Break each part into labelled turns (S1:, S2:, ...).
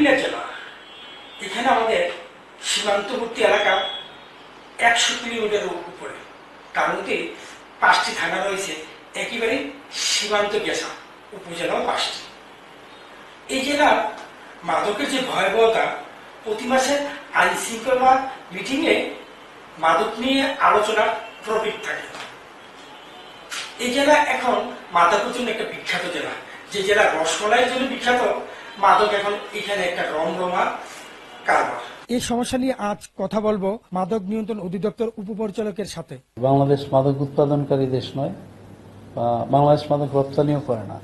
S1: কুমিল্লা জেলা, এখানে আমাদের সীমান্তবর্তী এলাকা 100 কিলোমিটারের উপরে, তার মধ্যে 5টি থানা রয়েছে, একেবারে সীমান্ত গেছা উপজেলাও 5টি। এই জেলার মাদকের যে ভয়াবহতা, প্রতি মাসে আইন শৃঙ্খলা মিটিংয়ে মাদক নিয়ে আলোচনার প্রবৃত্তি থাকে। এই জেলা এখন মাদকের জন্য একটা বিখ্যাত জেলা, যে জেলা রসমালাইয়ের জন্য বিখ্যাত, মাদক এখন এখানে একটা রমরমা কারবার। এই সমস্যা নিয়ে আজ কথা বলবো মাদক নিয়ন্ত্রণ অধিদপ্তর উপপরিচালকের সাথে।
S2: বাংলাদেশ মাদক উৎপাদনকারী দেশ নয়, বা বাংলাদেশ মাদক রপ্তানিও করে না।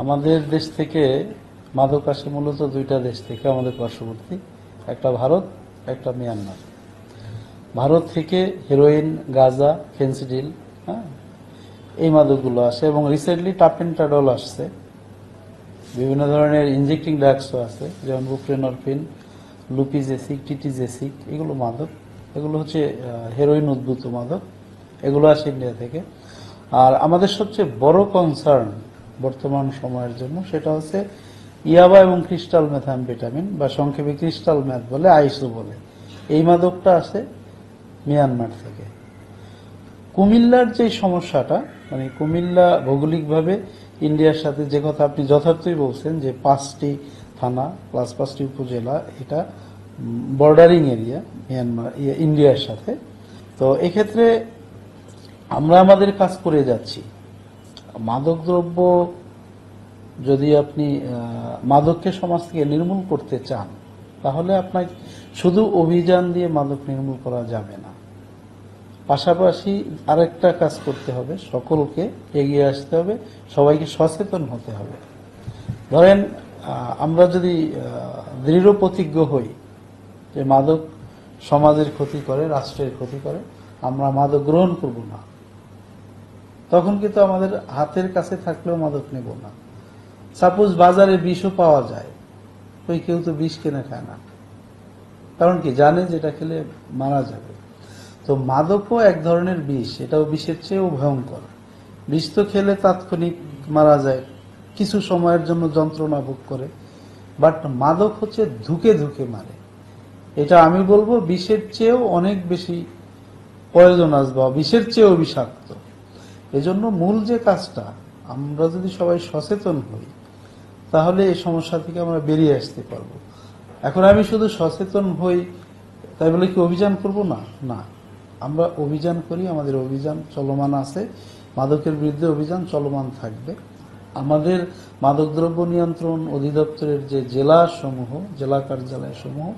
S2: আমাদের দেশ থেকে মাদক আসে মূলত 2টা দেশ থেকে, আমাদের পার্শ্ববর্তী, একটা ভারত, একটা মিয়ানমার। ভারত থেকে হেরোইন, গাঁজা, ফেন্সিডিল, এই মাদকগুলো আসে, এবং রিসেন্টলি টাপেন্টাডল আসছে। বিভিন্ন ধরনের ইনজেক্টিং ড্রাগসও আছে, যেমন বুপ্রেনরফিন, লুপিজেসিক, টিটিজেসিক, এগুলো মাদক। এগুলো হচ্ছে হেরোইন উদ্ভূত মাদক, এগুলো আসে ইন্ডিয়া থেকে। আর আমাদের সবচেয়ে বড় কনসার্ন বর্তমান সময়ের জন্য সেটা হচ্ছে ইয়াবা এবং ক্রিস্টাল মেথামফেটামিন, বা সংক্ষেপে ক্রিস্টাল ম্যাথ বলে, আইসো বলে। এই মাদকটা আসে মিয়ানমার থেকে। কুমিল্লার যে সমস্যাটা, মানে কুমিল্লা ভৌগোলিকভাবে ইন্ডিয়ার সাথে, যে কথা আপনি যথার্থই বলছেন, যে 5টি থানা প্লাস 5টি উপজেলা, এটা বর্ডারিং এরিয়া মিয়ানমার ইন্ডিয়ার সাথে। তো এক্ষেত্রে আমরা আমাদের কাজ করে যাচ্ছি। মাদকদ্রব্য, যদি আপনি মাদককে সমাজ থেকে নির্মূল করতে চান, তাহলে আপনার শুধু অভিযান দিয়ে মাদক নির্মূল করা যাবে না। পাশাপাশি আরেকটা কাজ করতে হবে, সকলকে এগিয়ে আসতে হবে, সবাইকে সচেতন হতে হবে। ধরেন, আমরা যদি দৃঢ় প্রতিজ্ঞ হই যে মাদক সমাজের ক্ষতি করে, রাষ্ট্রের ক্ষতি করে, আমরা মাদক গ্রহণ করব না, তখন কিন্তু আমাদের হাতের কাছে থাকলেও মাদক নেব না। সাপোজ বাজারে বিষও পাওয়া যায়, ওই কেউ তো বিষ কিনে খায় না, কারণ কি জানে যেটা খেলে মারা যাবে। তো মাদকও এক ধরনের বিষ, এটাও বিষের চেয়েও ভয়ঙ্কর। বিষ তো খেলে তাৎক্ষণিক মারা যায়, কিছু সময়ের জন্য যন্ত্রণা ভোগ করে, বাট মাদক হচ্ছে ধুকে ধুকে মারে। এটা আমি বলবো বিষের চেয়েও অনেক বেশি পয়জনাস, বা বিষের চেয়েও বিষাক্ত। এজন্য মূল যে কাজটা, আমরা যদি সবাই সচেতন হই, তাহলে এই সমস্যা থেকে আমরা বেরিয়ে আসতে পারবো। এখন আমি শুধু সচেতন হই তাই বলে কি অভিযান করব না? না, আমরা অভিযান করি, আমাদের অভিযান চলমান আছে, মাদকের বিরুদ্ধে অভিযান চলমান থাকবে। আমাদের মাদকদ্রব্য নিয়ন্ত্রণ অধিদপ্তরের যে জেলা সমূহ, জেলা কার্যালয় সমূহ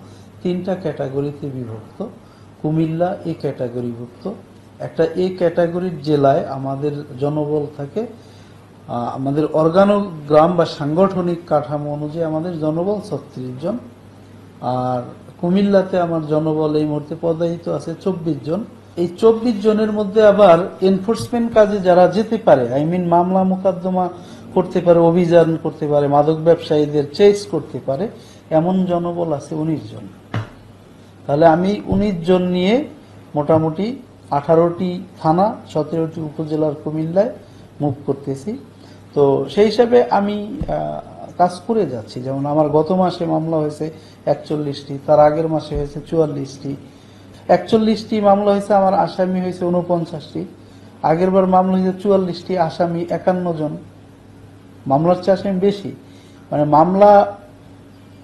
S2: 3টা ক্যাটাগরিতে বিভক্ত। কুমিল্লা এ ক্যাটাগরিভুক্ত। একটা এ ক্যাটাগরির জেলায় আমাদের জনবল থাকে, আমাদের অর্গানোগ্রাম বা সাংগঠনিক কাঠামো অনুযায়ী আমাদের জনবল 36 জন। আর কুমিল্লাতে আমার জনবল এই মুহূর্তে পদায়িত আছে 24 জন। এই 24 জনের মধ্যে আবার এনফোর্সমেন্ট কাজে যারা যেতে পারে, মামলা মোকদ্দমা করতে পারে, অভিযান করতে পারে, মাদক ব্যবসায়ীদের চেস করতে পারে, এমন জনবল আছে 19 জন। তাহলে আমি 19 জন নিয়ে মোটামুটি 18টি থানা, 17টি উপজেলার কুমিল্লায় মুভ করতেছি। তো সেই হিসাবে আমি কাজ করে যাচ্ছি। যেমন আমার গত মাসে মামলা হয়েছে 41টি, তার আগের মাসে হয়েছে 44টি। 41টি মামলা হয়েছে, আমার আসামি হয়েছে 49টি। আগের বার মামলা হয়েছে 44টি, আসামি 51 জন। মামলার চেয়ে আসামি বেশি, মানে মামলা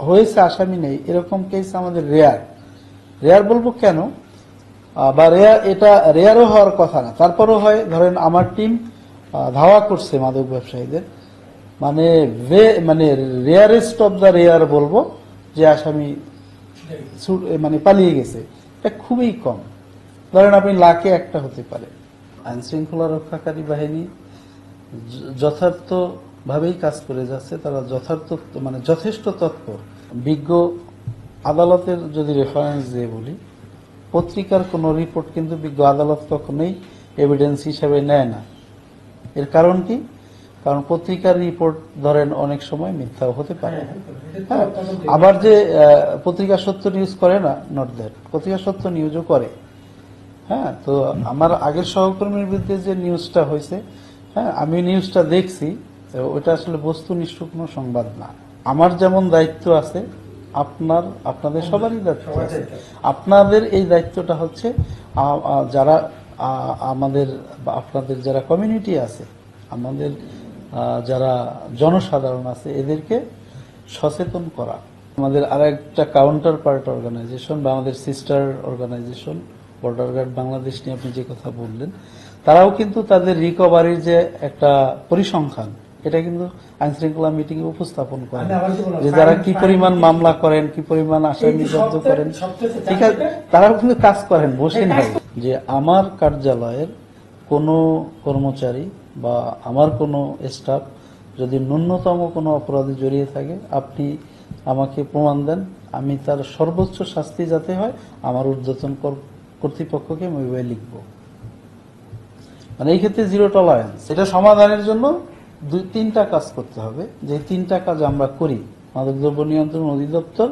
S2: হয়েছে আসামি নেই, এরকম কেস আমাদের রেয়ার বলবো কেন, বা এটা রেয়ারও হওয়ার কথা না, তারপরও হয়। ধরেন আমার টিম ধাওয়া করছে মাদক ব্যবসায়ীদের, মানে রেয়ারেস্ট অব দ্য রেয়ার বলবো, যে আসামি মানে পালিয়ে গেছে, এটা খুবই কম। ধরেন আপনি লাখে একটা হতে পারে। আইন শৃঙ্খলা রক্ষাকারী বাহিনী যথার্থভাবেই কাজ করে যাচ্ছে, তারা যথেষ্ট তৎপর। বিজ্ঞ আদালতের যদি রেফারেন্স দিয়ে বলি, পত্রিকার কোনো রিপোর্ট কিন্তু বিজ্ঞ আদালত কখনোই এভিডেন্স হিসেবে নেয় না। এর কারণ কি? কারণ পত্রিকার রিপোর্ট ধরেন অনেক সময় মিথ্যাও হতে পারে। হ্যাঁ, আবার যে পত্রিকা সত্য নিউজ করে না, নট দ্যাট, পত্রিকা সত্য নিউজও করে। হ্যাঁ, তো আমার আগের সহকর্মীর বিরুদ্ধে যে নিউজটা হয়েছে, হ্যাঁ, আমি নিউজটা দেখছি, ওটা আসলে বস্তুনিষ্ঠ কোনো সংবাদ না। আমার যেমন দায়িত্ব আছে, আপনাদের সবারই দায়িত্ব আছে। আপনাদের এই দায়িত্বটা হচ্ছে যারা আমাদের বা আপনাদের যারা কমিউনিটি আছে, আমাদের যারা জনসাধারণ আছে, এদেরকে সচেতন করা। আমাদের আর একটা কাউন্টার পার্ট অর্গানাইজেশন বা আমাদের sister organisation border guard Bangladesh নিয়ে আপনি যে কথা বললেন, তারাও কিন্তু তাদের রিকভারির যে একটা পরিসংখ্যান, এটা কিন্তু আইন শৃঙ্খলা মিটিং এ উপস্থাপন করেন যে যারা কি পরিমাণ মামলা করেন, কি পরিমাণ আসামি জব্দ করেন, ঠিক আছে, তারাও কিন্তু কাজ করেন, বসে নাই। যে আমার কার্যালয়ের কোনো কর্মচারী বা আমার কোনো স্টাফ যদি ন্যূনতম কোনো অপরাধে জড়িয়ে থাকে, আপনি আমাকে প্রমাণ দেন, আমি তার সর্বোচ্চ শাস্তি যাতে হয় আমার ঊর্ধ্বতন কর্তৃপক্ষকে আমি ওইভাবে লিখব। মানে এই ক্ষেত্রে জিরো টলারেন্স। এটা সমাধানের জন্য 2-3টা কাজ করতে হবে। যে 3টা কাজ আমরা করি, মাদকদ্রব্য নিয়ন্ত্রণ অধিদপ্তর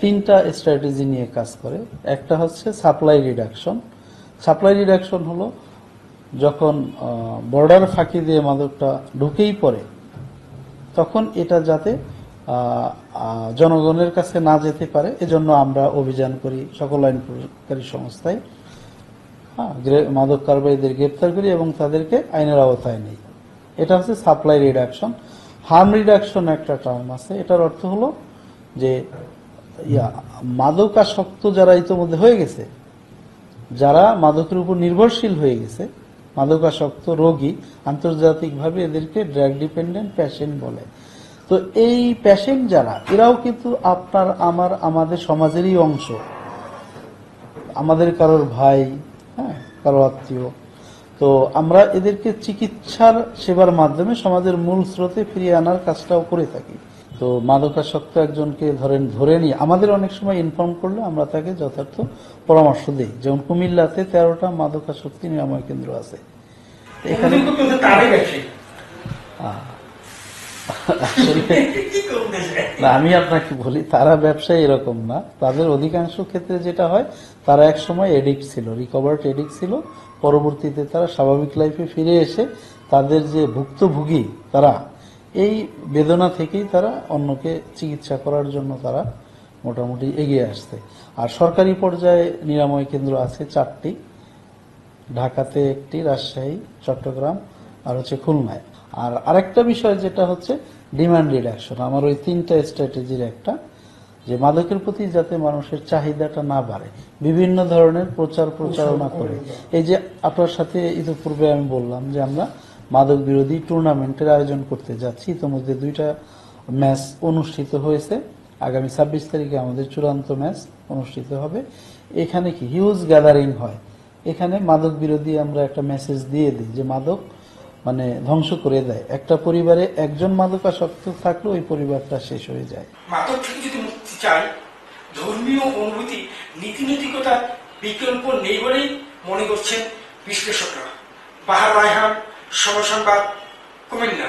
S2: 3টা স্ট্র্যাটেজি নিয়ে কাজ করে। একটা হচ্ছে সাপ্লাই রিডাকশন। সাপ্লাই রিডাকশন হলো যখন বর্ডার ফাঁকি দিয়ে মাদকটা ঢুকেই পড়ে, তখন এটা যাতে জনগণের কাছে না যেতে পারে, এজন্য আমরা অভিযান করি সকল আইন প্রয়োগকারী সংস্থায়। মাদক কারবারীদের গ্রেপ্তার করি এবং তাদেরকে আইনের আওতায় নেই। এটা হচ্ছে সাপ্লাই রিডাকশন। হার্ম রিডাকশন একটা টার্ম আছে, এটার অর্থ হলো যে মাদকাসক্ত যারা ইতিমধ্যে হয়ে গেছে, যারা মাদকের উপর নির্ভরশীল হয়ে গেছে, মাদকাসক্ত রোগী, আন্তর্জাতিকভাবে এদেরকে ড্রাগ ডিপেন্ডেন্ট পেশেন্ট বলে। তো এই পেশেন্ট যারা, এরাও কিন্তু আপনার আমাদের সমাজেরই অংশ, আমাদের কারোর ভাই, হ্যাঁ, কারো আত্মীয়। তো আমরা এদেরকে চিকিৎসার সেবার মাধ্যমে সমাজের মূল স্রোতে ফিরিয়ে আনার কাজটাও করে থাকি। তো মাদকাসক্ত একজনকে ধরে নিয়ে আমাদের অনেক সময় ইনফর্ম করলে আমরা তাকে যথার্থ পরামর্শ দিই। যেমন কুমিল্লাতে 13টা মাদকাসক্তি নিরাময় কেন্দ্র আছে। এখানে আসলে আমি আপনাকে বলি, তারা ব্যবসায়ী এরকম না। তাদের অধিকাংশ ক্ষেত্রে যেটা হয়, তারা এক সময় এডিক্ট ছিল, রিকভার্ড এডিক্ট ছিল। পরবর্তীতে তারা স্বাভাবিক লাইফে ফিরে এসে তাদের যে ভুক্তভোগী, তারা এই বেদনা থেকেই তারা অন্যকে চিকিৎসা করার জন্য তারা মোটামুটি এগিয়ে আসছে। আর সরকারি পর্যায়ে নিরাময় কেন্দ্র আছে 4টি, ঢাকাতে 1টি, রাজশাহী, চট্টগ্রাম আর হচ্ছে খুলনায়। আর আরেকটা বিষয় যেটা হচ্ছে ডিমান্ড রিডাকশন। আমার ওই 3টা স্ট্র্যাটেজির একটা, যে মাদকের প্রতি যাতে মানুষের চাহিদাটা না বাড়ে, বিভিন্ন ধরনের প্রচারণা করে। এই যে আপনার সাথে ইতিপূর্বে আমি বললাম যে আমরা মাদক বিরোধী টুর্নামেন্টের আয়োজন করতে যাচ্ছি। ইতিমধ্যে 2টা ম্যাচ অনুষ্ঠিত হয়েছে। আগামী 26 তারিখে আমাদের চূড়ান্ত ম্যাচ অনুষ্ঠিত হবে। এখানে কি হিউজ গ্যাদারিং হয়। এখানে মাদক বিরোধী আমরা একটা মেসেজ দিয়ে দিই যে মাদক মানে ধ্বংস করে দেয়। একটা পরিবারে একজন মাদকাসক্ত থাকলে ওই পরিবারটা শেষ হয়ে যায়।
S1: মাদক থেকে যদি মুক্তি চাই, ধর্মীয় অনুভূতি, নীতিনৈতিকতা বিকল্প নেই বলেই মনে করছেন বিশ্লেষকরা। বাহার রায়হান, সমসংবাদ, কুমিল্লা।